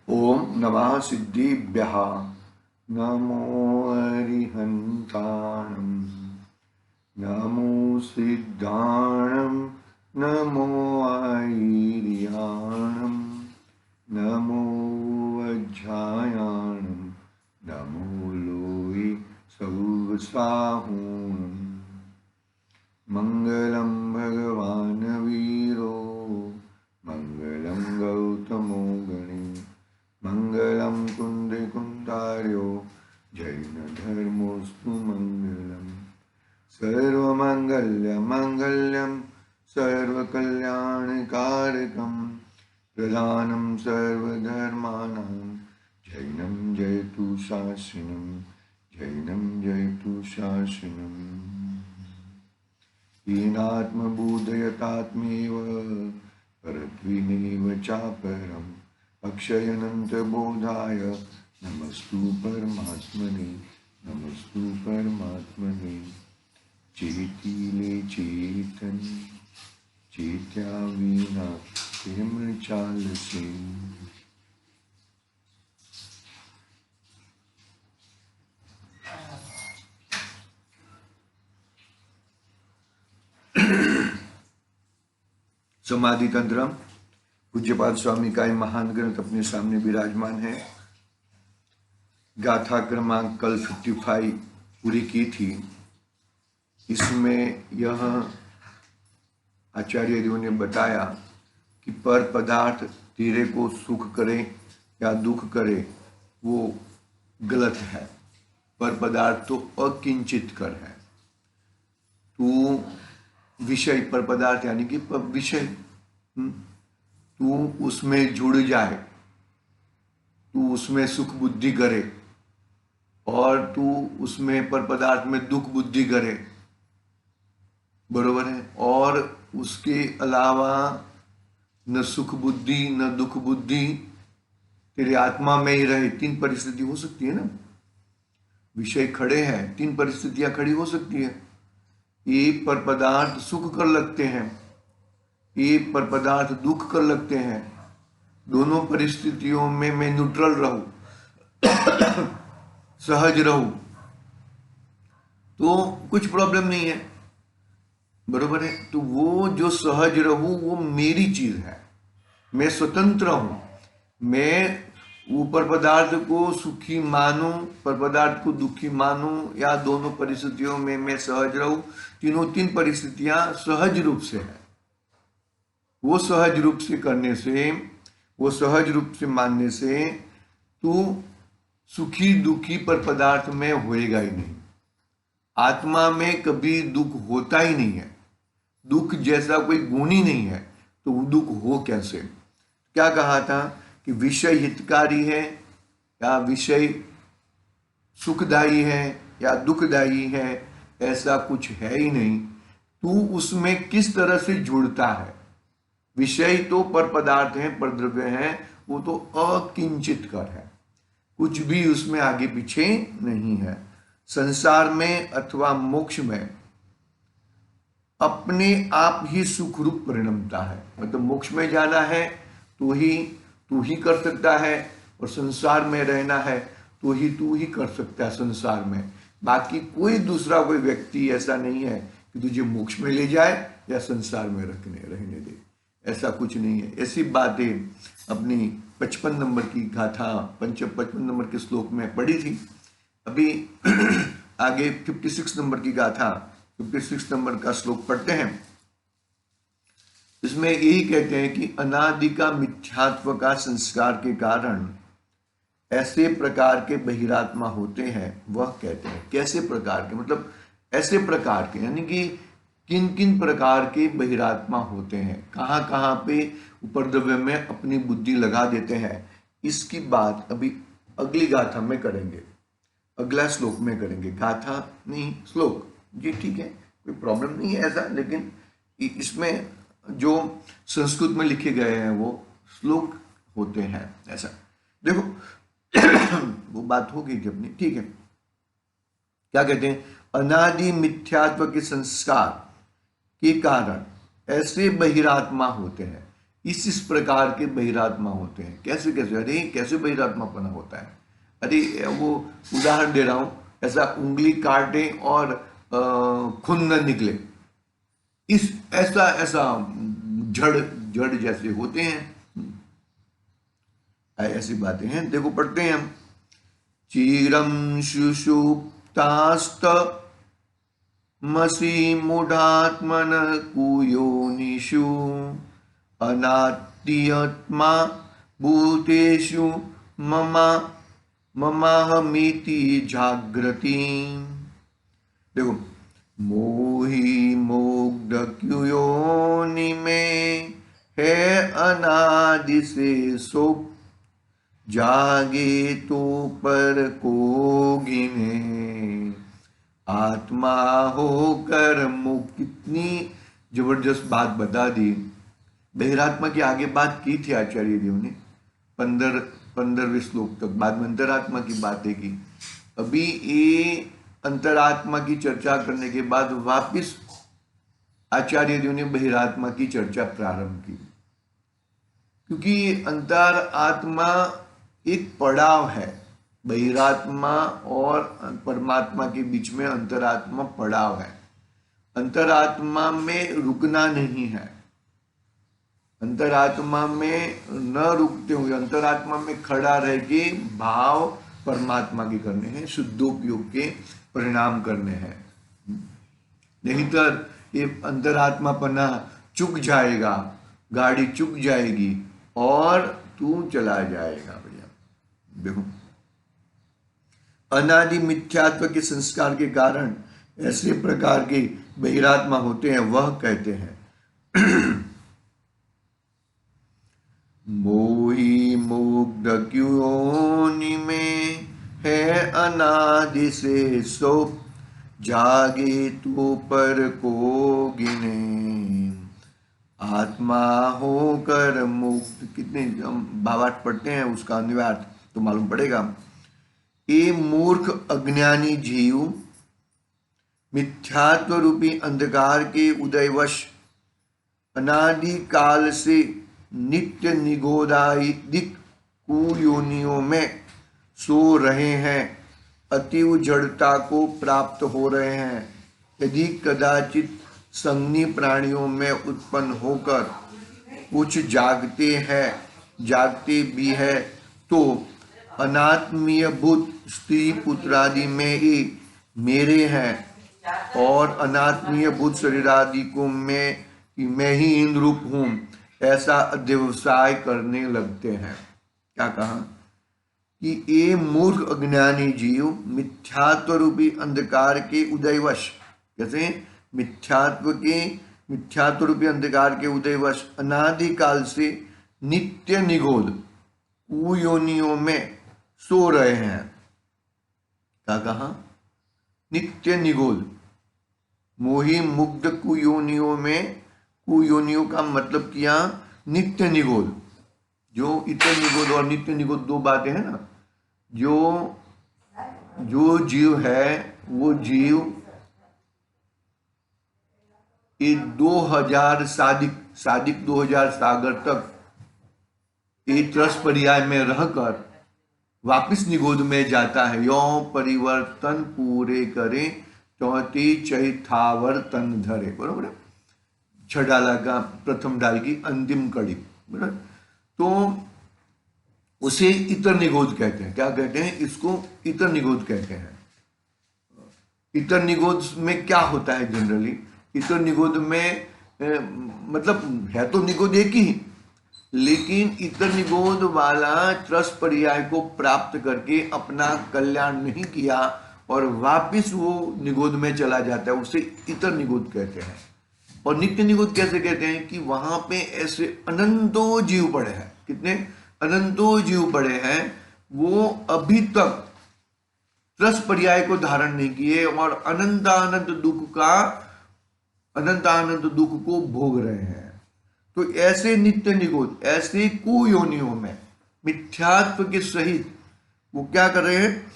ओम नमः सिद्धिभ्यः नमो अरिहन्ताणं नमो सिद्धाणं नमो आयर्याणं नमो वज्रायाणं नमो लोये सौसाहूणम् मंगलम भगवान वीरो मंगलम गौतमो गणे मंगलम कुंदे कुंदार्यो जैन धर्मोस्तु मंगलम सर्वमंगल्य मंगल्यम सर्वकल्याणकारकम प्रधानम सर्वधर्माणां जैनम जयतु शासनम जैनम जयतु शासनम हीनात्मबोधयतात्मेव परद्विनेव चापरम् अक्षयनन्तबोधाय नमस्तु परमात्मने नमस्तु परमात्मने चेतीले चेतन चेत्या वीणा प्रेम चालसे। समाधि तंत्र पूज्यपाद स्वामी का ये महान ग्रंथ अपने सामने विराजमान है। गाथा क्रमांक कल 55 पूरी की थी। इसमें यह आचार्य देव ने बताया कि पर पदार्थ तेरे को सुख करे या दुख करे वो गलत है। पर पदार्थ तो अकिंचित कर है। तू विषय पर पदार्थ यानी कि विषय तू उसमें जुड़ जाए, तू उसमें सुख बुद्धि करे और तू उसमें पर पदार्थ में दुख बुद्धि करे, बरोबर है। और उसके अलावा न सुख बुद्धि न दुख बुद्धि तेरे आत्मा में ही रहे। तीन परिस्थिति हो सकती है ना। विषय खड़े हैं, तीन परिस्थितियां खड़ी हो सकती है। एक पर पदार्थ सुख कर लगते हैं, एक पर पदार्थ दुख कर लगते हैं। दोनों परिस्थितियों में मैं न्यूट्रल रहूं सहज रहूं तो कुछ प्रॉब्लम नहीं है, बरोबर है। तो वो जो सहज रहूं वो मेरी चीज है, मैं स्वतंत्र हूं। मैं ऊपर पदार्थ को सुखी मानूं, पर पदार्थ को दुखी मानूं या दोनों परिस्थितियों में मैं सहज रहूं, तीन परिस्थितियां सहज रूप से है। वो सहज रूप से करने से, वो सहज रूप से मानने से तू सुखी दुखी पर पदार्थ में होएगा ही नहीं। आत्मा में कभी दुख होता ही नहीं है। दुख जैसा कोई गुण ही नहीं है, तो वो दुख हो कैसे। क्या कहा था कि विषय हितकारी है या विषय सुखदायी है या दुखदायी है, ऐसा कुछ है ही नहीं। तू उसमें किस तरह से जुड़ता है। विषय तो पर पदार्थ है, पर द्रव्य है, वो तो अकिंचित कर है, कुछ भी उसमें आगे पीछे नहीं है। संसार में अथवा मोक्ष में अपने आप ही सुख रूप परिणमता है। मतलब मोक्ष में जाना है तो ही तू ही कर सकता है, और संसार में रहना है तो ही तू ही कर सकता है संसार में। बाकी कोई दूसरा कोई व्यक्ति ऐसा नहीं है कि तुझे मोक्ष में ले जाए या संसार में रहने दे, ऐसा कुछ नहीं है। ऐसी बातें अपनी 55 नंबर की गाथा 55 नंबर के श्लोक में पढ़ी थी। अभी आगे 56 नंबर की गाथा 56 नंबर का श्लोक पढ़ते हैं। इसमें यही कहते हैं कि अनादि का मिथ्यात्व का संस्कार के कारण ऐसे प्रकार के बहिरात्मा होते हैं। वह कहते हैं कैसे प्रकार के, मतलब ऐसे प्रकार के यानी कि किन किन प्रकार के बहिरात्मा होते हैं, कहाँ कहाँ पे उपद्रव्य में अपनी बुद्धि लगा देते हैं। इसकी बात अभी अगली गाथा में करेंगे, अगला श्लोक में करेंगे। गाथा नहीं श्लोक, जी ठीक है, कोई प्रॉब्लम नहीं है ऐसा। लेकिन इसमें जो संस्कृत में लिखे गए हैं वो श्लोक होते हैं ऐसा। देखो वो बात होगी कि अपनी, ठीक है। क्या कहते हैं, अनादि मिथ्यात्व के संस्कार के कारण ऐसे बहिरात्मा होते हैं। इस प्रकार के बहिरात्मा होते हैं। कैसे कैसे, अरे कैसे बहिरात्मापना होता है? अरे वो उदाहरण दे रहा हूं, ऐसा उंगली काटे और खून न निकले, इस ऐसा ऐसा जड़ जड़ जैसे होते हैं, ऐसी बातें हैं। देखो पढ़ते हैं हम, चीरम सुषुप्तास्त मसी मूढ़ात्मन कुयोनिषु अनात्मा भूतेषु ममा ममाहमिति जागृति। देखो, मोहि मुग्ध क्योनि में है अनादि से सो, जागे तो पर को गिने, आत्मा होकर मुक्त। कितनी जबरदस्त बात बता दी। बहिरात्मा की आगे बात की थी आचार्य देव ने 15वें श्लोक तक, बाद में अंतरात्मा की बातें की। अभी ये अंतरात्मा की चर्चा करने के बाद वापिस आचार्य देव ने बहिरात्मा की चर्चा प्रारंभ की, क्योंकि अंतर आत्मा एक पड़ाव है। बहिरात्मा और परमात्मा के बीच में अंतरात्मा पड़ाव है। अंतरात्मा में रुकना नहीं है, अंतरात्मा में न रुकते हुए अंतरात्मा में खड़ा रह के भाव परमात्मा के करने हैं, शुद्धोपयोग के परिणाम करने हैं। नहीं तो ये अंतरात्मापना चुक जाएगा, गाड़ी चुक जाएगी और तू चला जाएगा। भैया देखो, अनादि मिथ्यात्व के संस्कार के कारण ऐसे प्रकार के बहिरात्मा होते हैं, वह कहते हैं मोहि मुग्ध क्योनि में है अनादि से सो, जागे तो पर को गिने, आत्मा होकर मुक्त। कितने भावार्थ पढ़ते हैं, उसका अनुवाद तो मालूम पड़ेगा। ये मूर्ख अज्ञानी जीव मिथ्यात्व रूपी अंधकार के उदयवश अनादि काल से नित्य निगोदादिक कुयोनियों में सो रहे हैं, अतीव जड़ता को प्राप्त हो रहे हैं। यदि कदाचित संगनी प्राणियों में उत्पन्न होकर कुछ जागते भी है, तो अनात्मीय भूत स्त्री पुत्रादि में ही मेरे हैं, और अनात्मीय भूत शरीरादि को मैं ही इंद्रूप हूं, ऐसा अध्यवसाय करने लगते हैं। क्या कहा कि ये मूर्ख अज्ञानी जीव मिथ्यात्व रूपी अंधकार के उदयवश, जैसे मिथ्यात्व रूपी अंधकार के उदयवश अनादि काल से नित्य निगोद कुयोनियों में सो रहे हैं। क्या कहा? नित्य निगोद, मोहि मुग्ध कुयोनियों में, कुयोनियों का मतलब किया नित्य निगोद। जो इतर निगोद और नित्य निगोद दो बातें हैं ना। जो जीव है वो जीव ये 2000 सादिक 2000 सागर तक एक रस पर्याय में रहकर वापिस निगोद में जाता है। यो परिवर्तन पूरे करे, चौथी चैथावर्तन धरे। बरोबर है, छडाला का प्रथम डाल की अंतिम कड़ी। बराबर, तो उसे इतर निगोद कहते हैं। क्या कहते हैं? इसको इतर निगोद कहते हैं। इतर निगोद में क्या होता है जनरली? इतर निगोद में मतलब है तो निगोद एक ही, लेकिन इतर निगोद वाला त्रस पर्याय को प्राप्त करके अपना कल्याण नहीं किया और वापिस वो निगोद में चला जाता है, उसे इतर निगोद कहते हैं। और नित्य निगोद कैसे कहते हैं? कि वहां पे ऐसे अनंतों जीव पड़े हैं। कितने अनंतों जीव पड़े हैं, वो अभी तक त्रस पर्याय को धारण नहीं किए और अनंत दुख को भोग रहे हैं। तो ऐसे नित्य निगोद, ऐसे कुयोनियों में मिथ्यात्व के सहित वो क्या कर रहे हैं?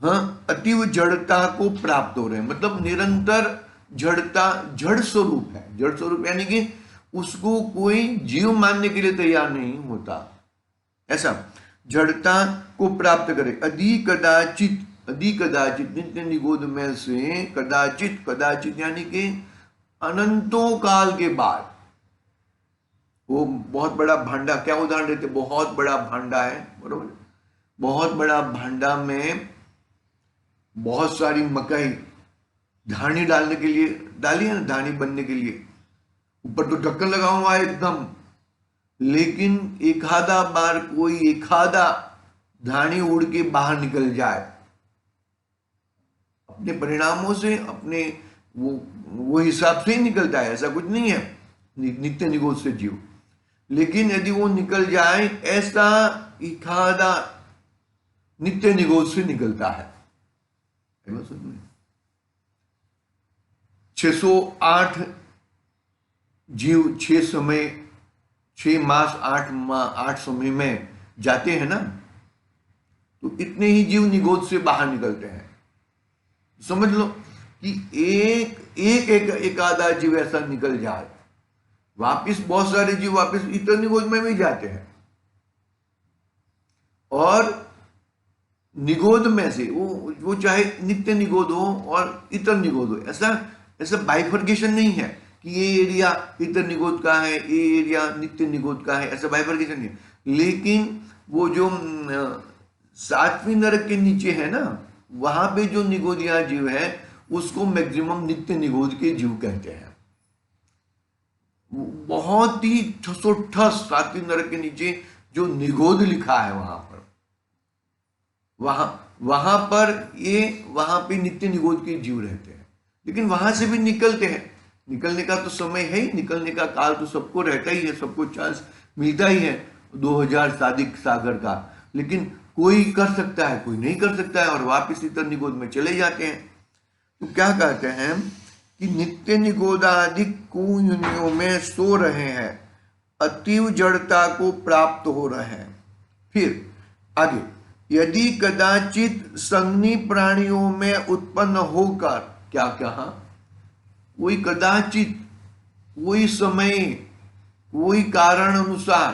हाँ, अतीव जड़ता को प्राप्त हो रहे हैं। मतलब निरंतर जड़ता, जड़ स्वरूप है। जड़ स्वरूप यानी कि उसको कोई जीव मानने के लिए तैयार नहीं होता। ऐसा जड़ता को प्राप्त करे। अधिकदाचित नित्य निगोध में से कदाचित, कदाचित यानी कि अनंतों काल के बाद, वो बहुत बड़ा भांडा, क्या उदाहरण देते, बहुत बड़ा भांडा है, बरोबर, बहुत बड़ा भांडा में बहुत सारी मकई धानी डालने के लिए डाली है ना, धानी बनने के लिए, ऊपर तो ढक्कन लगा हुआ है एकदम, लेकिन एक आधा बार कोई एक आधा धानी उड़ के बाहर निकल जाए अपने परिणामों से, अपने वो हिसाब से ही निकलता है, ऐसा कुछ नहीं है नित्य निगोध से जीव। लेकिन यदि वो निकल जाए, ऐसा एक आधा नित्य निगोध से निकलता है। 608 जीव 6 मास 8 समय में जाते हैं ना, तो इतने ही जीव निगोध से बाहर निकलते हैं। समझ लो कि एक आधा जीव ऐसा निकल जाए, वापिस बहुत सारे जीव वापिस इतर निगोध में भी जाते हैं, और निगोध में से वो चाहे नित्य निगोध हो और इतर निगोध हो, ऐसा बाइफर्केशन नहीं है कि ये एरिया इतर निगोध का है, ये एरिया नित्य निगोध का है, ऐसा बाइफर्केशन नहीं है। लेकिन वो जो 7वीं नरक के नीचे है ना, वहां पे जो निगोदिया जीव है उसको मैक्सिमम नित्य निगोध के जीव कहते हैं। बहुत ही ठसोठस 7वीं नरक के नीचे जो निगोध लिखा है वहां पे नित्य निगोध के जीव रहते हैं। लेकिन वहां से भी निकलते हैं, निकलने का तो समय है ही, निकलने का काल तो सबको रहता ही है, सबको चांस मिलता ही है 2000 सादिक सागर का। लेकिन कोई कर सकता है, कोई नहीं कर सकता है, और वापिस इतर निगोध में चले जाते हैं। तो क्या कहते हैं कि नित्य निगोधादिक कुयोनियों में सो रहे हैं, अतीव जड़ता को प्राप्त हो रहे हैं। फिर आगे, यदि कदाचित संगनी प्राणियों में उत्पन्न होकर, क्या कहा, कोई कदाचित, कोई समय, कोई कारण अनुसार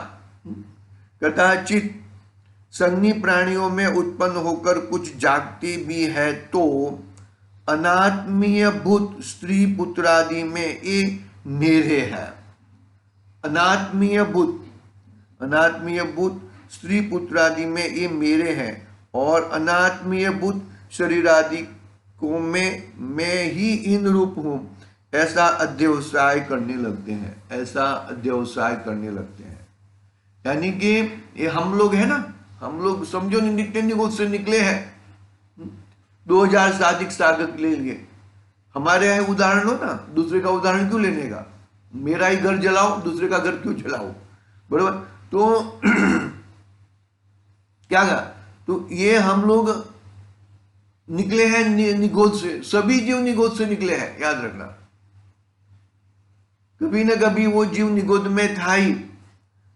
कदाचित संगनी प्राणियों में उत्पन्न होकर कुछ जागती भी है, तो अनात्मीय भूत स्त्री पुत्रादि में ये मेरे है। अनात्मीय भूत स्त्री पुत्रादि में ये मेरे हैं, और अनात्मीय भूत शरीर आदि को मैं ही इन रूप हूं, ऐसा अध्यवसाय करने लगते हैं, ऐसा अध्यवसाय करने लगते हैं। यानी कि ये हम लोग है ना, हम लोग समझो नित्य निगोध से निकले हैं, 2000 सादिक सागर ले लिए। हमारे यहाँ उदाहरण हो ना, दूसरे का उदाहरण क्यों लेने का, मेरा ही घर जलाओ, दूसरे का घर क्यों जलाओ, बरोबर। तो क्या कहा, तो ये हम लोग निकले हैं निगोध से, सभी जीव निगोध से निकले हैं, याद रखना। कभी ना कभी वो जीव निगोध में था ही,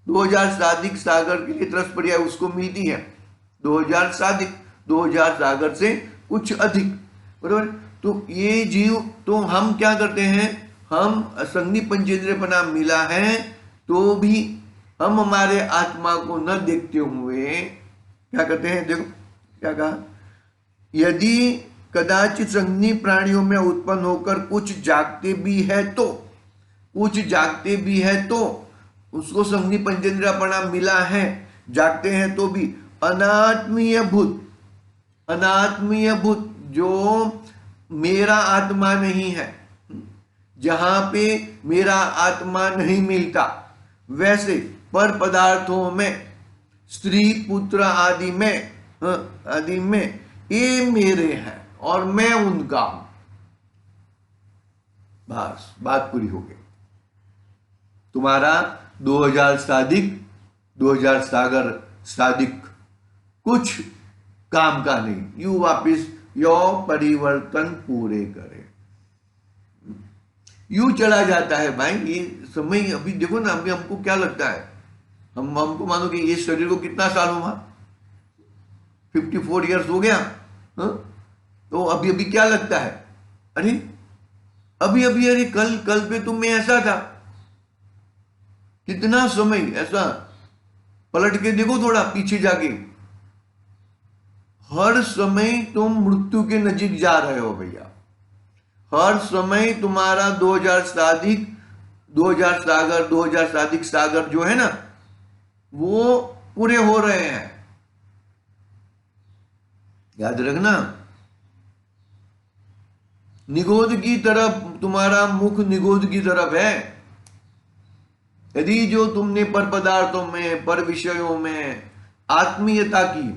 2000 सादिक सागर के लिए तरस पड़ी है, उसको मिलती है 2000 सादिक, 2000 सागर से कुछ अधिक, बराबर। तो ये जीव, तो हम क्या करते हैं, हम असंगी पंचेंद्रियपना मिला है तो भी हम हमारे आत्मा को न देखते हुए क्या करते हैं, देखो क्या कहा, यदि कदाचित संगनी प्राणियों में उत्पन्न होकर कुछ जागते भी है तो, कुछ जागते भी है तो उसको संगनी पंचेंद्रियपना मिला है, जागते हैं तो भी अनात्मीय भूत जो मेरा आत्मा नहीं है, जहां पे मेरा आत्मा नहीं मिलता, वैसे पर पदार्थों में, स्त्री पुत्र आदि में ये मेरे हैं और मैं उनका हूं। बस बात पूरी हो गई। तुम्हारा 2000 सादिक, 2000 सागर सादिक कुछ काम का नहीं, यू वापिस यो परिवर्तन पूरे करे, यू चला जाता है भाई। ये समय अभी देखो ना, अभी हमको क्या लगता है, हमको मानो कि ये शरीर को कितना साल हुआ, 54 ईयर्स हो गया, तो अभी अभी क्या लगता है, अरे अभी अभी, अरे कल पे तो मैं ऐसा था, कितना समय, ऐसा पलट के देखो थोड़ा पीछे जाके, हर समय तुम मृत्यु के नजीक जा रहे हो भैया। हर समय तुम्हारा 2000 साधिक 2000 सागर 2000 साधिक सागर जो है ना, वो पूरे हो रहे हैं। याद रखना, निगोद की तरफ, तुम्हारा मुख निगोद की तरफ है। यदि जो तुमने पर पदार्थों में, पर विषयों में आत्मीयता की,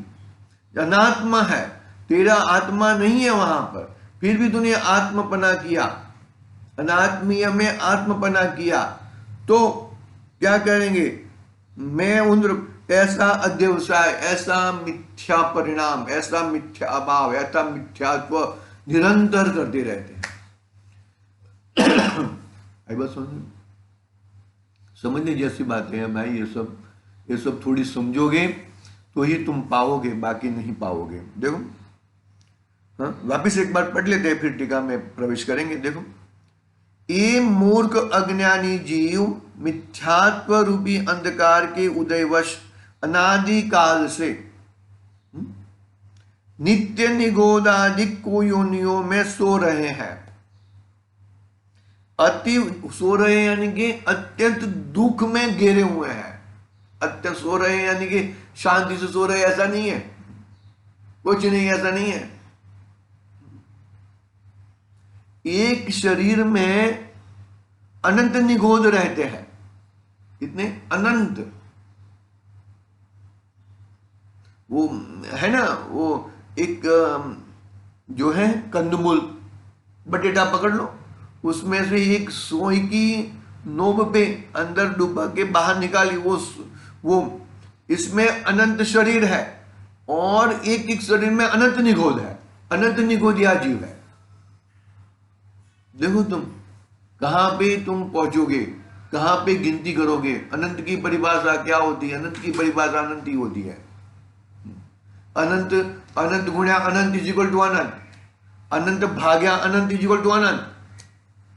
अनात्मा है, तेरा आत्मा नहीं है वहां पर, फिर भी तूने आत्मपना किया, अनात्मीय में आत्मपना किया, तो क्या करेंगे? मैं उन ऐसा अध्यवसाय, ऐसा मिथ्या परिणाम, ऐसा मिथ्या अभाव, ऐसा मिथ्यात्व निरंतर करते रहते हैं। आई बात समझने जैसी बातें हैं भाई। ये सब थोड़ी समझोगे तो ही तुम पाओगे, बाकी नहीं पाओगे। देखो, हाँ, वापिस एक बार पढ़ लेते हैं, फिर टीका में प्रवेश करेंगे। देखो, ये मूर्ख अज्ञानी जीव मिथ्यात्व रूपी अंधकार के उदयवश अनादि काल से नित्य निगोदादिक को योनियों में सो रहे हैं। अति सो रहे हैं यानी कि अत्यंत दुख में घेरे हुए हैं। अत्यंत सो रहे हैं यानी कि शांति से सो रहे, ऐसा नहीं है, कुछ नहीं, ऐसा नहीं है। एक शरीर में अनंत निगोद रहते हैं, इतने अनंत। वो है ना, वो एक जो है कंदमूल, बटेटा पकड़ लो, उसमें से एक सोई की नोब पे अंदर डुबा के बाहर निकाली, वो इसमें अनंत शरीर है और एक एक शरीर में अनंत निगोद है, अनंत निगोदिया जीव है। देखो तुम कहां पे तुम पहुंचोगे, कहां पे गिनती करोगे। अनंत की परिभाषा क्या होती है? अनंत की परिभाषा अनंत ही होती है। अनंत, अनंत गुणा अनंत इज इक्वल टू अनंत, अनंत भाग्या अनंत इज इक्वल टू अनंत।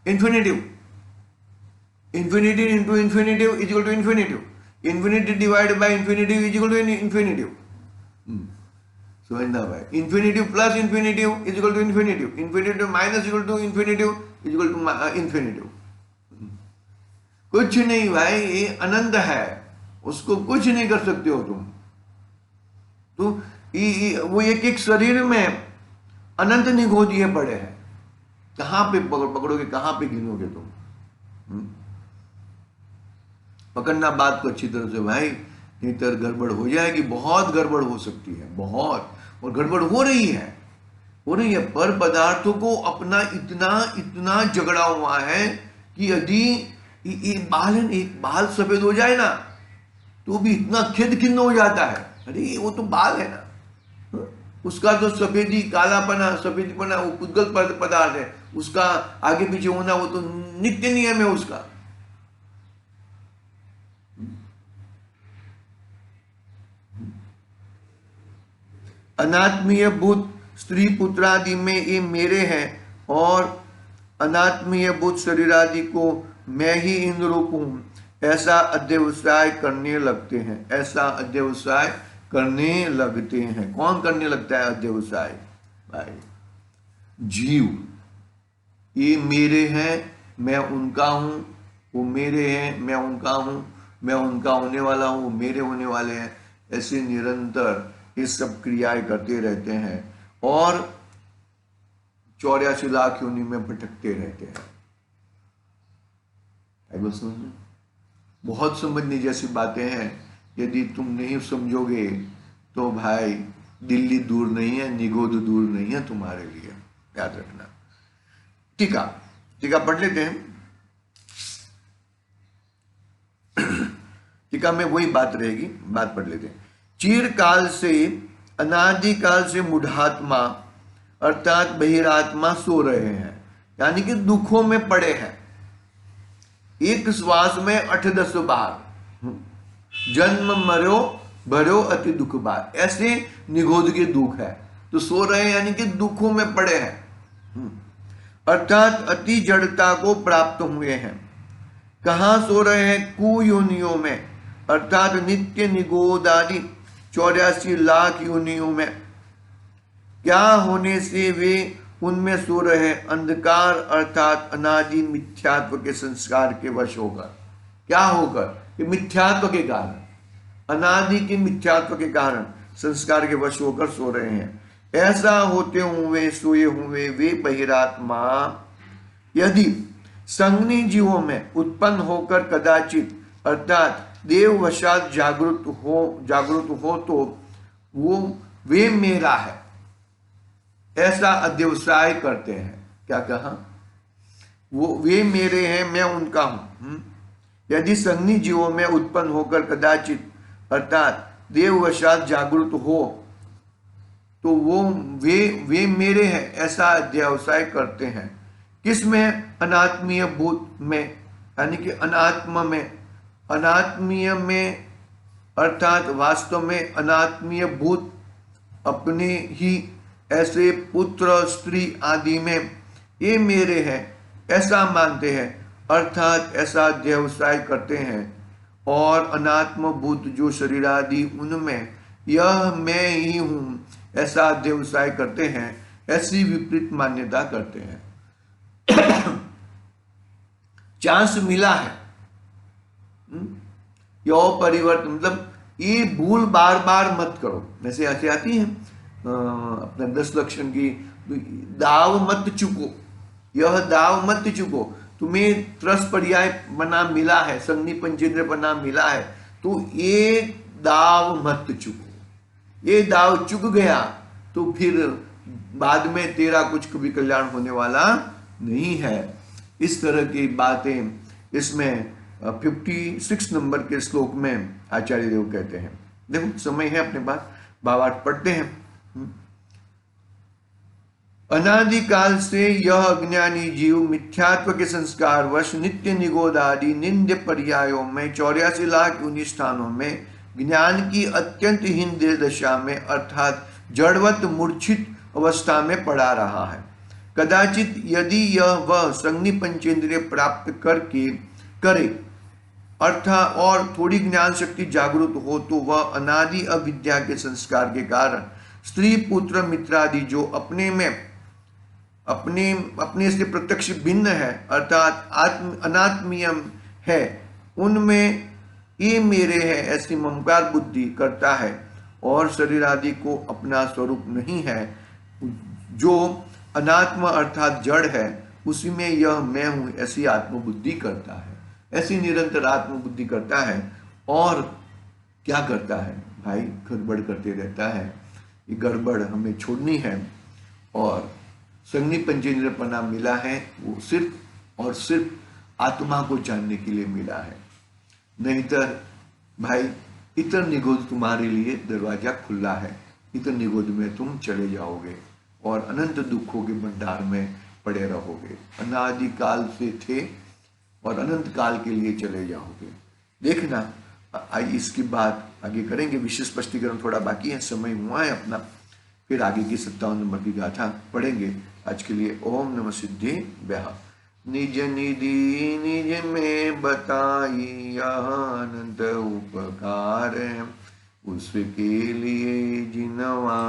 Infinitive, infinity into infinitive is equal to infinitive, infinity divide by infinitive is equal to infinitive. समझना भाई, infinitive plus infinitive is equal to infinitive, infinitive minus equal to infinitive is equal to infinitive. कुछ नहीं भाई, ये अनंत है, उसको कुछ नहीं कर सकते हो तुम। तो वो एक एक शरीर में अनंत निगोदिए पड़े हैं। कहां पे पकड़ोगे, कहां पे गिनोगे तुम? पकड़ना बात को अच्छी तरह से भाई, नहीं तो गड़बड़ हो जाएगी, बहुत गड़बड़ हो सकती है, बहुत। और गड़बड़ हो रही है, हो रही है। पर पदार्थों को अपना इतना इतना झगड़ा हुआ है कि यदि एक बाल सफेद हो जाए ना, तो भी इतना खेद खिन्न हो जाता है। अरे वो तो बाल है ना, उसका तो सफेदी, कालापना, सफेदीपना वो पुद्गल पदार्थ है, उसका आगे पीछे होना वो तो नित्य नियम है उसका। अनात्मीय भूत स्त्री पुत्रादि में ये मेरे हैं, और अनात्मीय भूत शरीरादि को मैं ही इंद्र रूप हूं, ऐसा अध्यवसाय करने लगते हैं। ऐसा अध्यवसाय करने लगते हैं। कौन करने लगता है अध्यवसाय? भाई जीव। ये मेरे हैं, मैं उनका हूं, वो मेरे हैं, मैं उनका हूं, मैं उनका होने वाला हूं, मेरे होने वाले हैं। ऐसे निरंतर ये सब क्रियाएं करते रहते हैं और 84 लाख योनि में भटकते रहते हैं। बहुत समझने जैसी बातें हैं। यदि तुम नहीं समझोगे तो भाई दिल्ली दूर नहीं है, निगोद दूर नहीं है तुम्हारे लिए, याद रखना। टीका पढ़ लेते हैं। टीका में वही बात रहेगी, बात पढ़ लेते हैं। चिरकाल से, अनादिकाल से मूढ़ात्मा अर्थात बहिरात्मा सो रहे हैं, यानी कि दुखों में पड़े हैं। एक श्वास में 8-10 बार जन्म मरो भरो अति दुख बार, ऐसे निगोद के दुख है। तो सो रहे हैं यानी कि दुखों में पड़े हैं, अर्थात अति जड़ता को प्राप्त हुए हैं। कहाँ सो रहे हैं? कुयोनियों में, अर्थात नित्य निगोदादि 84 लाख योनियों में। क्या होने से वे उनमें सो रहे हैं? अंधकार अर्थात अनादि मिथ्यात्व के संस्कार के वश होकर। क्या होकर? कि मिथ्यात्व के कारण, अनादि के मिथ्यात्व के कारण संस्कार के वश होकर सो रहे हैं। ऐसा होते हुए सोए हुए वे बहिरात्मा यदि संगनी जीवों में उत्पन्न होकर कदाचित अर्थात देववशात जागृत हो तो वो वे मेरा है ऐसा अध्यवसाय करते हैं। क्या कहा? वो वे मेरे हैं, मैं उनका हूं। यदि संगनी जीवों में उत्पन्न होकर कदाचित अर्थात देववशात जागृत हो तो वो वे मेरे हैं ऐसा अध्यवसाय करते हैं। किसमें? अनात्मीय भूत में, यानी कि अनात्म में, अनात्मीय में अर्थात वास्तव में अनात्मीय भूत अपने ही ऐसे पुत्र स्त्री आदि में ये मेरे हैं ऐसा मानते हैं, अर्थात ऐसा व्यवसाय करते हैं। और अनात्म भूत जो शरीर आदि उनमें यह मैं ही हूं ऐसा व्यवसाय करते हैं, ऐसी विपरीत मान्यता करते हैं। चांस मिला है, यो परिवर्तन, मतलब ये भूल बार बार मत करो। जैसे ऐसे आती है अपने 10 लक्षण की, दाव मत चुको, यह दाव मत चुको। तुम्हें त्रस पर्याय बना मिला है, संगनी पंचेंद्र बना मिला है, तो ये दाव मत चुको। ये दाव चुक गया तो फिर बाद में तेरा कुछ कभी कल्याण होने वाला नहीं है। इस तरह की बातें इसमें 56 नंबर के श्लोक में आचार्य देव कहते हैं। देखो समय है अपने पास, भावार्थ पढ़ते हैं। अनादिकाल से यह अज्ञानी जीव मिथ्यात्व के संस्कार वश नित्य निगोद आदि निंद्य पर्यायों में 84 लाख 19 स्थानों में ज्ञान की अत्यंत हीन दशा में अर्थात जड़वत मूर्छित अवस्था में पड़ा रहा है। कदाचित यदि यह वह संगनी पंचेंद्रिय प्राप्त करके करे अर्थात और थोड़ी ज्ञान शक्ति जागृत हो तो वह अनादि अविद्या के संस्कार के कारण स्त्री पुत्र मित्रादि जो अपने में अपने से प्रत्यक्ष भिन्न है अर्थात अनात्मीयम है, उनमें ये मेरे है ऐसी ममकार बुद्धि करता है और शरीर आदि को अपना स्वरूप नहीं है। जो अनात्म अर्थात जड़ है उसी में यह मैं हूं ऐसी आत्मबुद्धि करता है, ऐसी निरंतर आत्मबुद्धि करता है। और क्या करता है भाई? गड़बड़ करते रहता है। ये गड़बड़ हमें छोड़नी है और संगनी पंचेंद्र पना मिला है वो सिर्फ और सिर्फ आत्मा को जानने के लिए मिला है। नहींतर भाई इतर निगोद तुम्हारे लिए दरवाजा खुला है, इतर निगोद में तुम चले जाओगे और अनंत दुखों के भंडार में पड़े रहोगे। अनादि काल से थे और अनंत काल के लिए चले जाओगे। देखना इसकी बात आगे करेंगे, विशेष स्पष्टीकरण थोड़ा बाकी है, समय हुआ है अपना, फिर आगे की 57 नंबर की गाथा पढ़ेंगे। आज के लिए ओम नमः सिद्धि व्याह। निज निधि निज में बताई अनंत उपकार, उसके लिए जिनवा